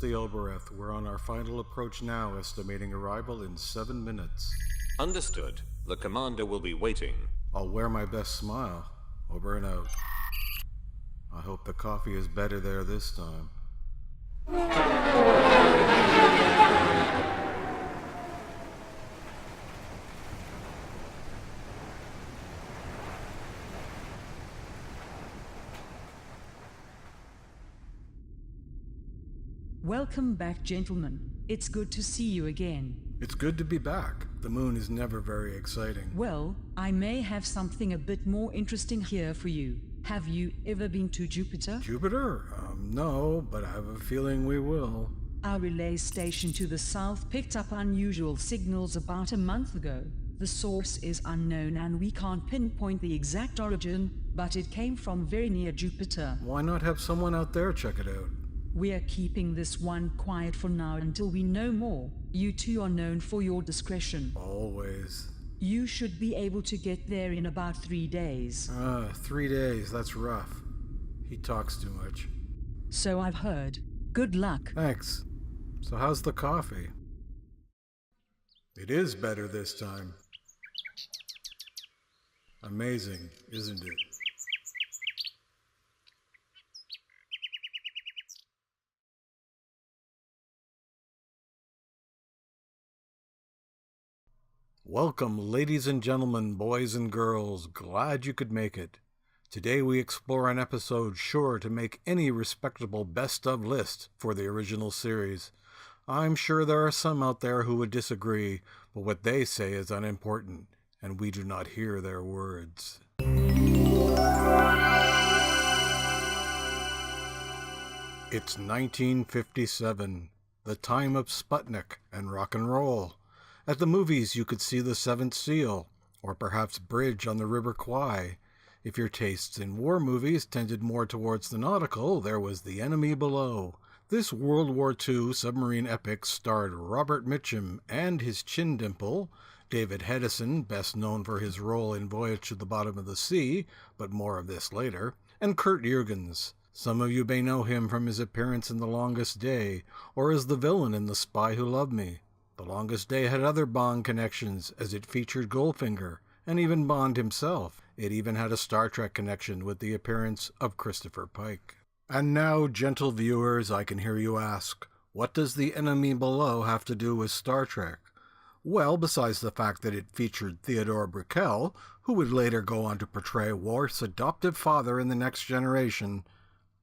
Theoboreth. We're on our final approach now, estimating arrival in 7 minutes. Understood. The commander will be waiting. I'll wear my best smile. Over and out. I hope the coffee is better there this time. Welcome back, gentlemen. It's good to see you again. It's good to be back. The moon is never very exciting. Well, I may have something a bit more interesting here for you. Have you ever been to Jupiter? Jupiter? No, but I have a feeling we will. Our relay station to the south picked up unusual signals about a month ago. The source is unknown and we can't pinpoint the exact origin, but it came from very near Jupiter. Why not have someone out there check it out? We're keeping this one quiet for now until we know more. You two are known for your discretion. Always. You should be able to get there in about 3 days. 3 days, that's rough. He talks too much. So I've heard. Good luck. Thanks. So how's the coffee? It is better this time. Amazing, isn't it? Welcome, ladies and gentlemen, boys and girls. Glad you could make it. Today we explore an episode sure to make any respectable best-of list for the original series. I'm sure there are some out there who would disagree, but what they say is unimportant, and we do not hear their words. It's 1957, the time of Sputnik and rock and roll. At the movies, you could see The Seventh Seal, or perhaps Bridge on the River Kwai. If your tastes in war movies tended more towards the nautical, there was The Enemy Below. This World War II submarine epic starred Robert Mitchum and his chin dimple, David Hedison, best known for his role in Voyage to the Bottom of the Sea, but more of this later, and Kurt Jürgens. Some of you may know him from his appearance in The Longest Day, or as the villain in The Spy Who Loved Me. The Longest Day had other Bond connections, as it featured Goldfinger, and even Bond himself. It even had a Star Trek connection with the appearance of Christopher Pike. And now, gentle viewers, I can hear you ask, what does The Enemy Below have to do with Star Trek? Well, besides the fact that it featured Theodore Brickell, who would later go on to portray Worf's adoptive father in The Next Generation,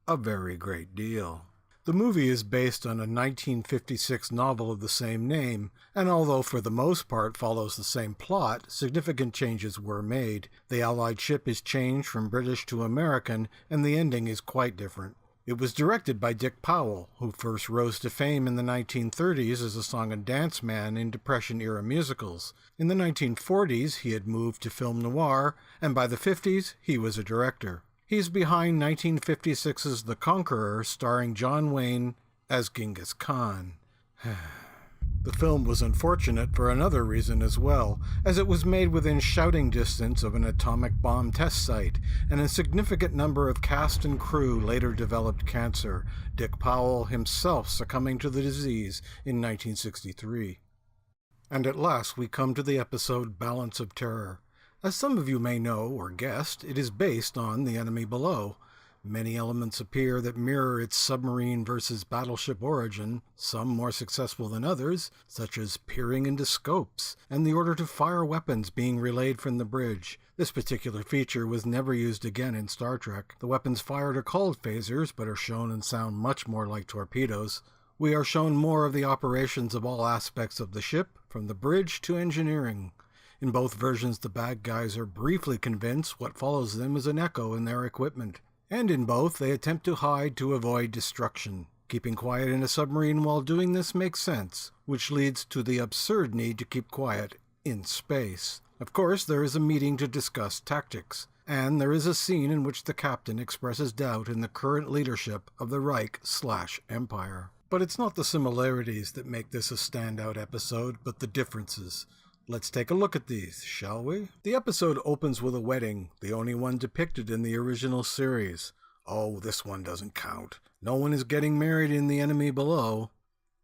a very great deal. The movie is based on a 1956 novel of the same name, and although for the most part follows the same plot, significant changes were made. The Allied ship is changed from British to American, and the ending is quite different. It was directed by Dick Powell, who first rose to fame in the 1930s as a song and dance man in Depression-era musicals. In the 1940s, he had moved to film noir, and by the 50s, he was a director. He's behind 1956's The Conqueror, starring John Wayne as Genghis Khan. The film was unfortunate for another reason as well, as it was made within shouting distance of an atomic bomb test site, and a significant number of cast and crew later developed cancer, Dick Powell himself succumbing to the disease in 1963. And at last we come to the episode Balance of Terror. As some of you may know or guessed, it is based on The Enemy Below. Many elements appear that mirror its submarine versus battleship origin, some more successful than others, such as peering into scopes, and the order to fire weapons being relayed from the bridge. This particular feature was never used again in Star Trek. The weapons fired are called phasers, but are shown and sound much more like torpedoes. We are shown more of the operations of all aspects of the ship, from the bridge to engineering. In both versions, the bad guys are briefly convinced what follows them is an echo in their equipment. And in both, they attempt to hide to avoid destruction. Keeping quiet in a submarine while doing this makes sense, which leads to the absurd need to keep quiet in space. Of course, there is a meeting to discuss tactics, and there is a scene in which the captain expresses doubt in the current leadership of the Reich/Empire. But it's not the similarities that make this a standout episode, but the differences. Let's take a look at these, shall we? The episode opens with a wedding, the only one depicted in the original series. Oh, this one doesn't count. No one is getting married in the enemy below.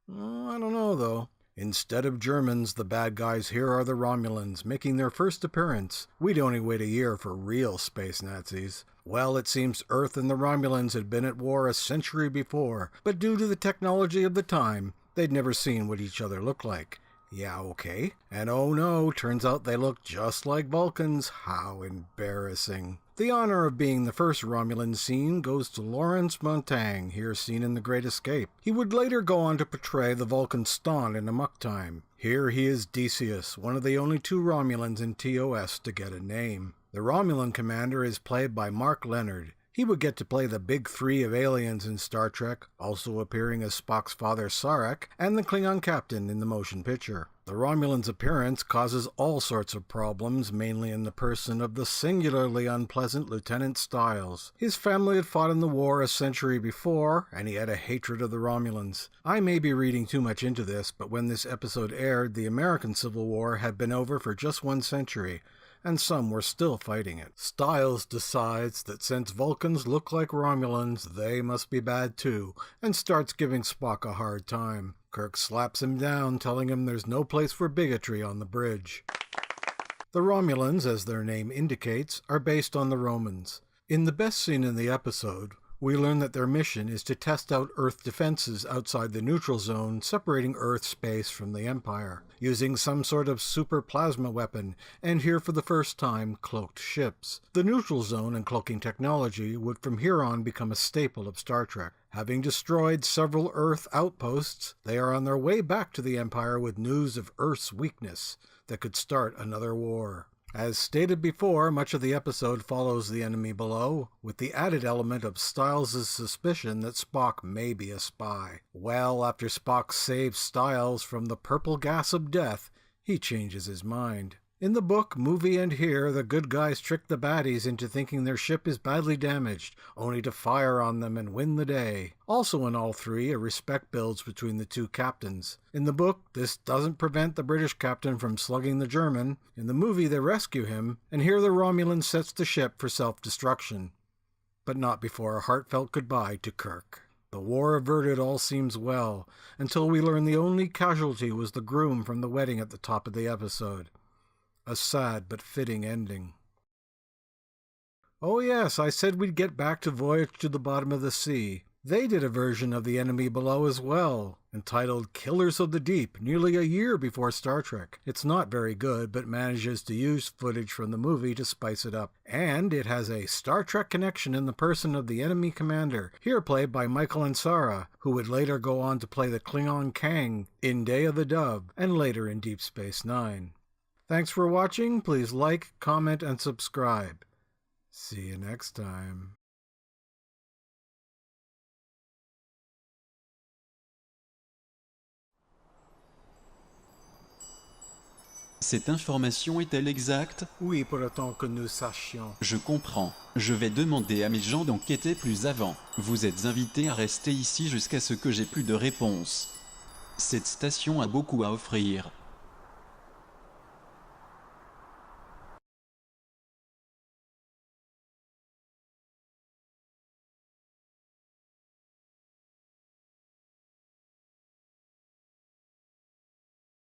I don't know, though. Instead of Germans, the bad guys here are the Romulans, making their first appearance. We'd only wait a year for real space Nazis. Well, it seems Earth and the Romulans had been at war a century before, but due to the technology of the time, they'd never seen what each other looked like. Yeah, okay. And oh no, turns out they look just like Vulcans. How embarrassing. The honor of being the first Romulan seen goes to Lawrence Montang, here seen in The Great Escape. He would later go on to portray the Vulcan Stonn in Amok Time. Here he is Decius, one of the only two Romulans in TOS to get a name. The Romulan Commander is played by Mark Leonard. He would get to play the big three of aliens in Star Trek, also appearing as Spock's father Sarek, and the Klingon captain in the motion picture. The Romulan's appearance causes all sorts of problems, mainly in the person of the singularly unpleasant Lieutenant Styles. His family had fought in the war a century before, and he had a hatred of the Romulans. I may be reading too much into this, but when this episode aired, the American Civil War had been over for just 1 century, and some were still fighting it. Styles decides that since Vulcans look like Romulans, they must be bad too, and starts giving Spock a hard time. Kirk slaps him down, telling him there's no place for bigotry on the bridge. The Romulans, as their name indicates, are based on the Romans. In the best scene in the episode, we learn that their mission is to test out Earth defenses outside the neutral zone, separating Earth space from the Empire, using some sort of super plasma weapon, and here for the first time, cloaked ships. The neutral zone and cloaking technology would from here on become a staple of Star Trek. Having destroyed several Earth outposts, they are on their way back to the Empire with news of Earth's weakness that could start another war. As stated before, much of the episode follows the enemy below, with the added element of Styles' suspicion that Spock may be a spy. Well, after Spock saves Styles from the purple gas of death, he changes his mind. In the book, movie, and here, the good guys trick the baddies into thinking their ship is badly damaged, only to fire on them and win the day. Also in all three, a respect builds between the two captains. In the book, this doesn't prevent the British captain from slugging the German. In the movie, they rescue him, and here the Romulan sets the ship for self-destruction. But not before a heartfelt goodbye to Kirk. The war averted, all seems well, until we learn the only casualty was the groom from the wedding at the top of the episode. A sad but fitting ending. Oh yes, I said we'd get back to Voyage to the Bottom of the Sea. They did a version of The Enemy Below as well, entitled Killers of the Deep, nearly a year before Star Trek. It's not very good, but manages to use footage from the movie to spice it up. And it has a Star Trek connection in the person of the Enemy Commander, here played by Michael Ansara, who would later go on to play the Klingon Kang in Day of the Dove, and later in Deep Space Nine. Thanks for watching. Please like, comment, and subscribe. See you next time. Cette information est-elle exacte? Oui, pour autant que nous sachions. Je comprends. Je vais demander à mes gens d'enquêter plus avant. Vous êtes invités à rester ici jusqu'à ce que j'ai plus de réponses. Cette station a beaucoup à offrir.